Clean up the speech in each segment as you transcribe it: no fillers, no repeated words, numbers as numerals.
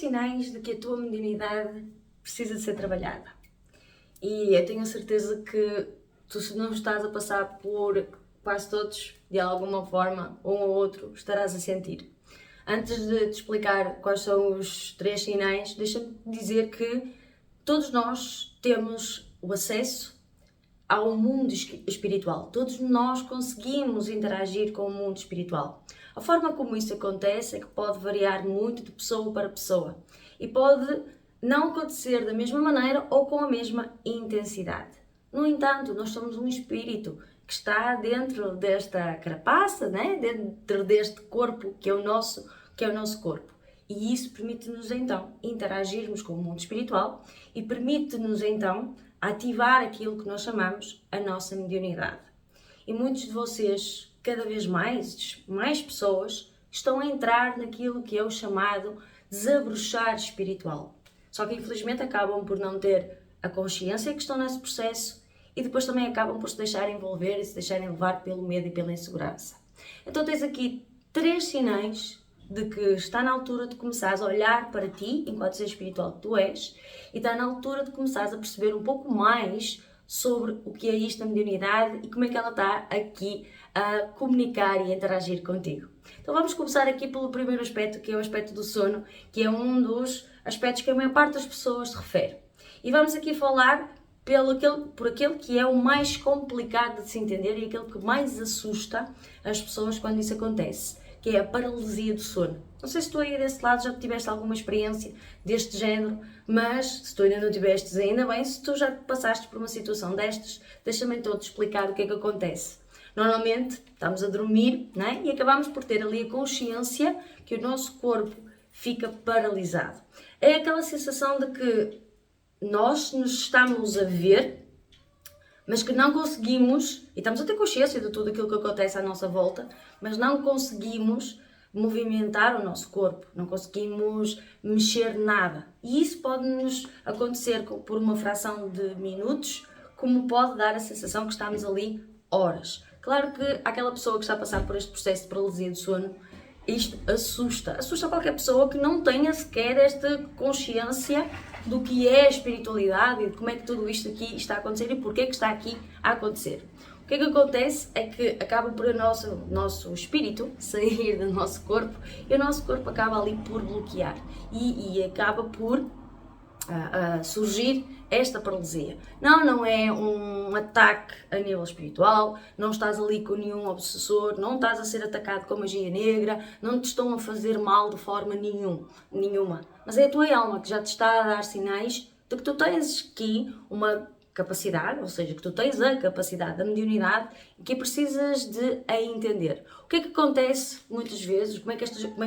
sinais de que a tua mediunidade precisa de ser trabalhada. E eu tenho a certeza que tu, se não estás a passar por quase todos, de alguma forma, um ou outro, estarás a sentir. Antes de te explicar quais são os 3 sinais, deixa-me dizer que todos nós temos o acesso ao mundo espiritual. Todos nós conseguimos interagir com o mundo espiritual. A forma como isso acontece é que pode variar muito de pessoa para pessoa e pode não acontecer da mesma maneira ou com a mesma intensidade. No entanto, nós somos um espírito que está dentro desta carapaça, né? Dentro deste corpo que é o nosso corpo. E isso permite-nos então interagirmos com o mundo espiritual e permite-nos então ativar aquilo que nós chamamos a nossa mediunidade. E muitos de vocês, cada vez mais pessoas, estão a entrar naquilo que é o chamado desabrochar espiritual. Só que infelizmente acabam por não ter a consciência que estão nesse processo e depois também acabam por se deixarem envolver e se deixarem levar pelo medo e pela insegurança. Então tens aqui 3 sinais de que está na altura de começares a olhar para ti, enquanto ser espiritual que tu és, e está na altura de começares a perceber um pouco mais sobre o que é isto da mediunidade e como é que ela está aqui a comunicar e a interagir contigo. Então vamos começar aqui pelo primeiro aspecto, que é o aspecto do sono, que é um dos aspectos que a maior parte das pessoas se refere. E vamos aqui falar por aquele que é o mais complicado de se entender e aquele que mais assusta as pessoas quando isso acontece, que é a paralisia do sono. Não sei se tu aí desse lado já tiveste alguma experiência deste género, mas se tu ainda não tivestes, ainda bem, se tu já passaste por uma situação destas, deixa-me então te explicar o que é que acontece. Normalmente estamos a dormir, não é? E acabamos por ter ali a consciência que o nosso corpo fica paralisado. É aquela sensação de que nós nos estamos a ver, mas que não conseguimos, e estamos a ter consciência de tudo aquilo que acontece à nossa volta, mas não conseguimos movimentar o nosso corpo, não conseguimos mexer nada. E isso pode-nos acontecer por uma fração de minutos, como pode dar a sensação que estamos ali horas. Claro que aquela pessoa que está a passar por este processo de paralisia do sono, isto assusta qualquer pessoa que não tenha sequer esta consciência do que é a espiritualidade e de como é que tudo isto aqui está a acontecer e porque é que está aqui a acontecer. O que é que acontece é que acaba por o nosso espírito sair do nosso corpo e o nosso corpo acaba ali por bloquear e acaba por surgir esta paralisia. Não é um ataque a nível espiritual, não estás ali com nenhum obsessor, não estás a ser atacado com magia negra, não te estão a fazer mal de forma nenhuma. Mas é a tua alma que já te está a dar sinais de que tu tens aqui uma capacidade, ou seja, que tu tens a capacidade da mediunidade e que precisas de a entender. O que é que acontece muitas vezes, como é que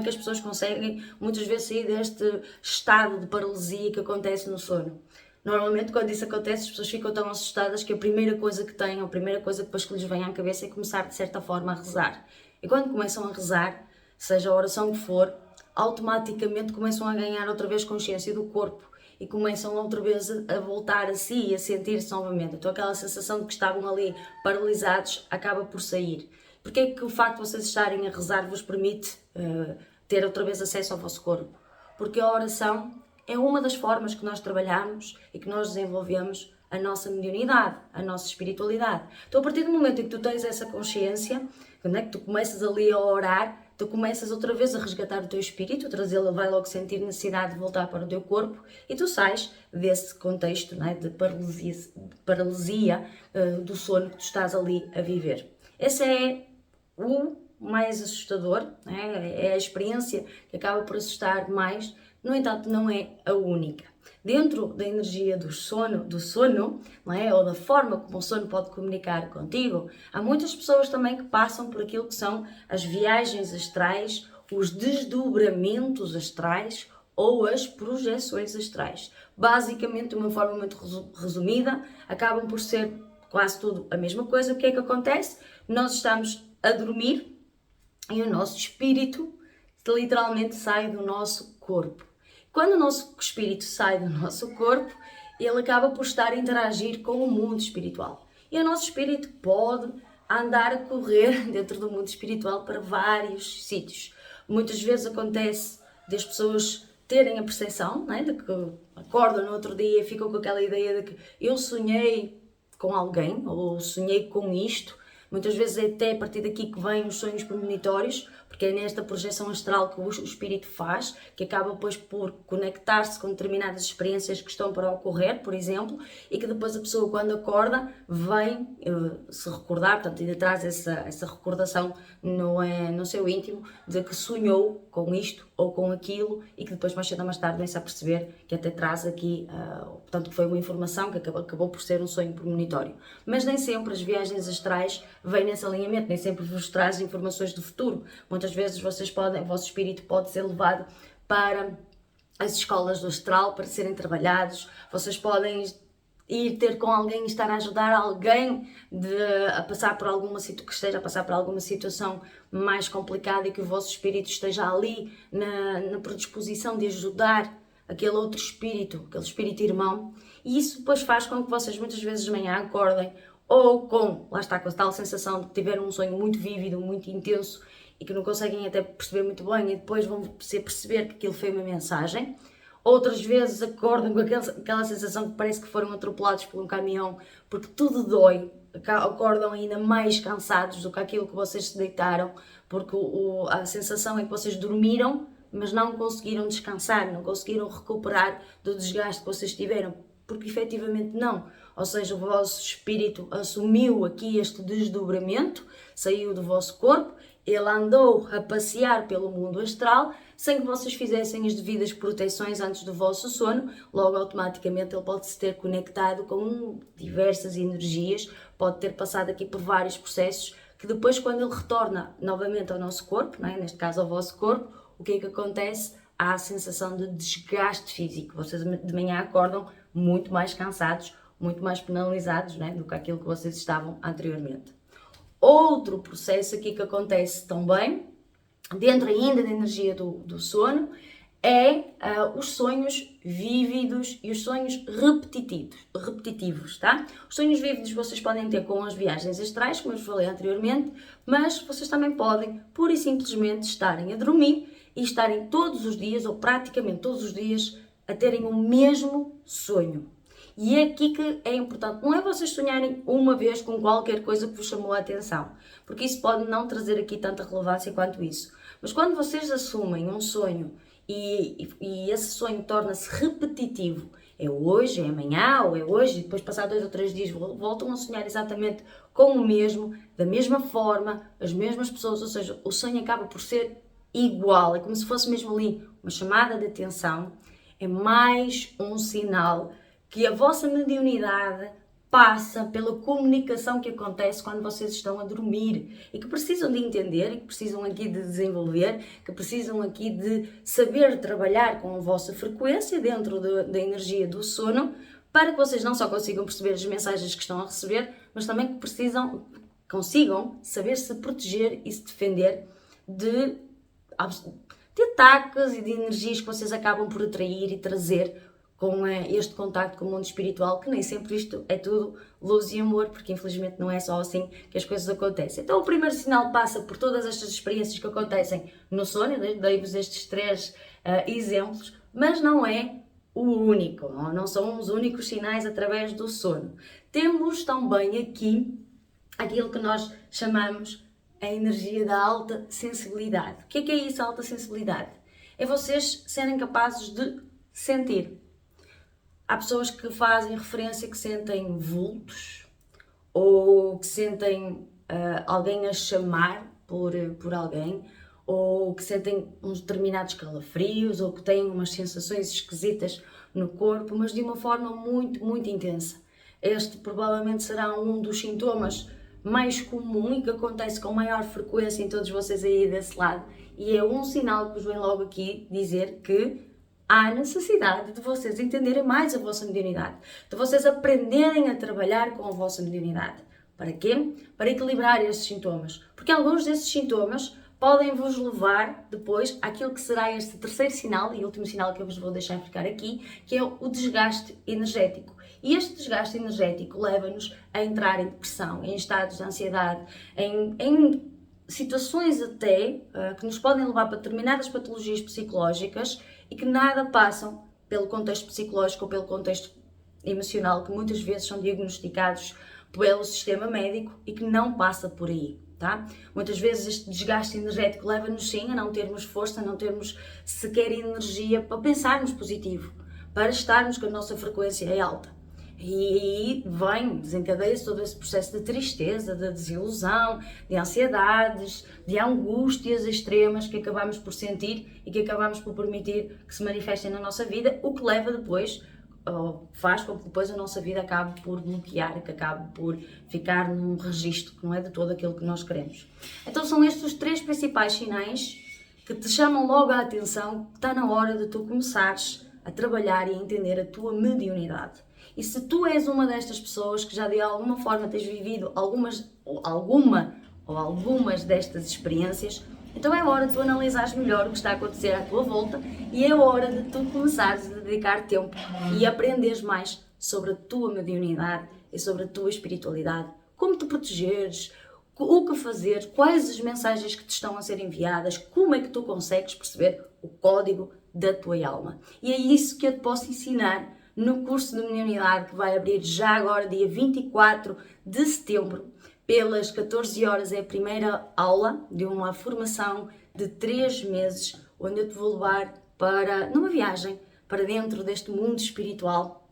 as pessoas conseguem muitas vezes sair deste estado de paralisia que acontece no sono? Normalmente quando isso acontece as pessoas ficam tão assustadas que a primeira coisa que têm, a primeira coisa que depois que lhes vem à cabeça é começar de certa forma a rezar. E quando começam a rezar, seja a oração que for, automaticamente começam a ganhar outra vez consciência do corpo e começam outra vez a voltar a si e a sentir-se novamente. Então aquela sensação de que estavam ali paralisados acaba por sair. Porque é que o facto de vocês estarem a rezar vos permite ter outra vez acesso ao vosso corpo? Porque a oração é uma das formas que nós trabalhamos e que nós desenvolvemos a nossa mediunidade, a nossa espiritualidade. Então a partir do momento em que tu tens essa consciência, quando é que tu começas ali a orar, tu começas outra vez a resgatar o teu espírito, trazê-lo, vai logo sentir necessidade de voltar para o teu corpo e tu sais desse contexto, não é, de paralisia do sono que tu estás ali a viver. Esse é o mais assustador, é a experiência que acaba por assustar mais, no entanto não é a única. Dentro da energia do sono, não é? Ou da forma como o sono pode comunicar contigo, há muitas pessoas também que passam por aquilo que são as viagens astrais, os desdobramentos astrais ou as projeções astrais. Basicamente, de uma forma muito resumida, acabam por ser quase tudo a mesma coisa. O que é que acontece? Nós estamos a dormir e o nosso espírito literalmente sai do nosso corpo. Quando o nosso espírito sai do nosso corpo, ele acaba por estar a interagir com o mundo espiritual. E o nosso espírito pode andar a correr dentro do mundo espiritual para vários sítios. Muitas vezes acontece das pessoas terem a percepção, né, de que acordam no outro dia e ficam com aquela ideia de que eu sonhei com alguém ou sonhei com isto. Muitas vezes é até a partir daqui que vêm os sonhos premonitórios, porque é nesta projeção astral que o espírito faz, que acaba depois por conectar-se com determinadas experiências que estão para ocorrer, por exemplo, e que depois a pessoa, quando acorda, vem se recordar, portanto ainda traz essa recordação no seu íntimo de que sonhou com isto ou com aquilo, e que depois mais cedo ou mais tarde vem-se a perceber que até traz aqui, portanto que foi uma informação que acabou por ser um sonho premonitório. Mas nem sempre as viagens astrais vêm nesse alinhamento, nem sempre vos traz informações do futuro. Muitas vezes o vosso espírito pode ser levado para as escolas do astral para serem trabalhados, vocês podem ir ter com alguém, estar a ajudar alguém a passar por que esteja a passar por alguma situação mais complicada e que o vosso espírito esteja ali na predisposição de ajudar aquele outro espírito, aquele espírito irmão, e isso depois faz com que vocês muitas vezes de manhã acordem ou lá está, com a tal sensação de que tiveram um sonho muito vívido, muito intenso e que não conseguem até perceber muito bem e depois vão perceber que aquilo foi uma mensagem. Outras vezes acordam com aquela sensação que parece que foram atropelados por um caminhão, porque tudo dói, acordam ainda mais cansados do que aquilo que vocês se deitaram, porque a sensação é que vocês dormiram, mas não conseguiram descansar, não conseguiram recuperar do desgaste que vocês tiveram, porque efetivamente não. Ou seja, o vosso espírito assumiu aqui este desdobramento, saiu do vosso corpo, ele andou a passear pelo mundo astral, sem que vocês fizessem as devidas proteções antes do vosso sono, logo automaticamente ele pode se ter conectado com diversas energias, pode ter passado aqui por vários processos, que depois quando ele retorna novamente ao nosso corpo, não é? Neste caso ao vosso corpo, o que é que acontece? Há a sensação de desgaste físico, vocês de manhã acordam muito mais cansados, muito mais penalizados, não é? Do que aquilo que vocês estavam anteriormente. Outro processo aqui que acontece também, dentro ainda da energia do sono, é os sonhos vívidos e os sonhos repetitivos, tá? Os sonhos vívidos vocês podem ter com as viagens astrais, como eu vos falei anteriormente, mas vocês também podem, pura e simplesmente, estarem a dormir e estarem todos os dias, ou praticamente todos os dias, a terem o mesmo sonho. E é aqui que é importante, não é vocês sonharem uma vez com qualquer coisa que vos chamou a atenção, porque isso pode não trazer aqui tanta relevância quanto isso. Mas quando vocês assumem um sonho e esse sonho torna-se repetitivo, é hoje, é amanhã, ou é hoje, e depois passar 2 ou 3 dias voltam a sonhar exatamente com o mesmo, da mesma forma, as mesmas pessoas, ou seja, o sonho acaba por ser igual, é como se fosse mesmo ali uma chamada de atenção, é mais um sinal que a vossa mediunidade passa pela comunicação que acontece quando vocês estão a dormir e que precisam de entender e que precisam aqui de desenvolver, que precisam aqui de saber trabalhar com a vossa frequência dentro da energia do sono, para que vocês não só consigam perceber as mensagens que estão a receber, mas também que consigam saber se proteger e se defender de ataques e de energias que vocês acabam por atrair e trazer com este contacto com o mundo espiritual, que nem sempre isto é tudo luz e amor, porque infelizmente não é só assim que as coisas acontecem. Então o primeiro sinal passa por todas estas experiências que acontecem no sono, dei-vos estes 3 exemplos, mas não é o único, não são os únicos sinais através do sono. Temos também aqui aquilo que nós chamamos a energia da alta sensibilidade. O que é isso, a alta sensibilidade? É vocês serem capazes de sentir. Há pessoas que fazem referência que sentem vultos ou que sentem alguém a chamar por alguém, ou que sentem uns determinados calafrios, ou que têm umas sensações esquisitas no corpo, mas de uma forma muito, muito intensa. Este provavelmente será um dos sintomas mais comum e que acontece com maior frequência em todos vocês aí desse lado, e é um sinal que vos vem logo aqui dizer que há necessidade de vocês entenderem mais a vossa mediunidade, de vocês aprenderem a trabalhar com a vossa mediunidade. Para quê? Para equilibrar esses sintomas. Porque alguns desses sintomas podem vos levar depois àquilo que será este terceiro sinal e último sinal que eu vos vou deixar ficar aqui, que é o desgaste energético. E este desgaste energético leva-nos a entrar em depressão, em estados de ansiedade, em situações até que nos podem levar para determinadas patologias psicológicas e que nada passam pelo contexto psicológico ou pelo contexto emocional, que muitas vezes são diagnosticados pelo sistema médico e que não passa por aí, tá? Muitas vezes este desgaste energético leva-nos sim a não termos força, a não termos sequer energia para pensarmos positivo, para estarmos com a nossa frequência alta. E aí desencadeia-se todo esse processo de tristeza, de desilusão, de ansiedades, de angústias extremas que acabamos por sentir e que acabamos por permitir que se manifestem na nossa vida, o que leva depois, ou faz com que depois a nossa vida acabe por bloquear, que acabe por ficar num registro que não é de todo aquilo que nós queremos. Então são estes os 3 principais sinais que te chamam logo a atenção que está na hora de tu começares a trabalhar e a entender a tua mediunidade. E se tu és uma destas pessoas que já de alguma forma tens vivido algumas destas experiências, então é hora de tu analisares melhor o que está a acontecer à tua volta e é hora de tu começares a dedicar tempo e aprenderes mais sobre a tua mediunidade e sobre a tua espiritualidade, como te protegeres, o que fazer, quais as mensagens que te estão a ser enviadas, como é que tu consegues perceber o código da tua alma. E é isso que eu te posso ensinar no curso de mediunidade que vai abrir já agora, dia 24 de setembro, pelas 14 horas. É a primeira aula de uma formação de 3 meses, onde eu te vou levar numa viagem para dentro deste mundo espiritual,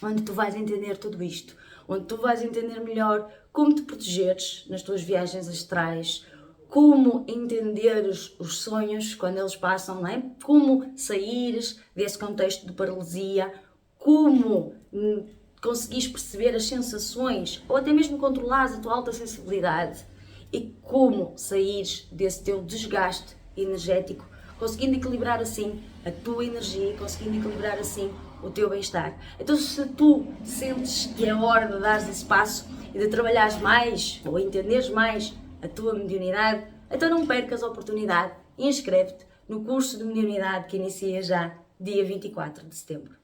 onde tu vais entender tudo isto, onde tu vais entender melhor como te protegeres nas tuas viagens astrais, como entenderes os sonhos quando eles passam, não é? Como saíres desse contexto de paralisia, como conseguires perceber as sensações ou até mesmo controlares a tua alta sensibilidade e como saíres desse teu desgaste energético, conseguindo equilibrar assim a tua energia, conseguindo equilibrar assim o teu bem-estar. Então se tu sentes que é hora de dares esse passo e de trabalhares mais ou entenderes mais a tua mediunidade, então não percas a oportunidade e inscreve-te no curso de mediunidade que inicia já dia 24 de setembro.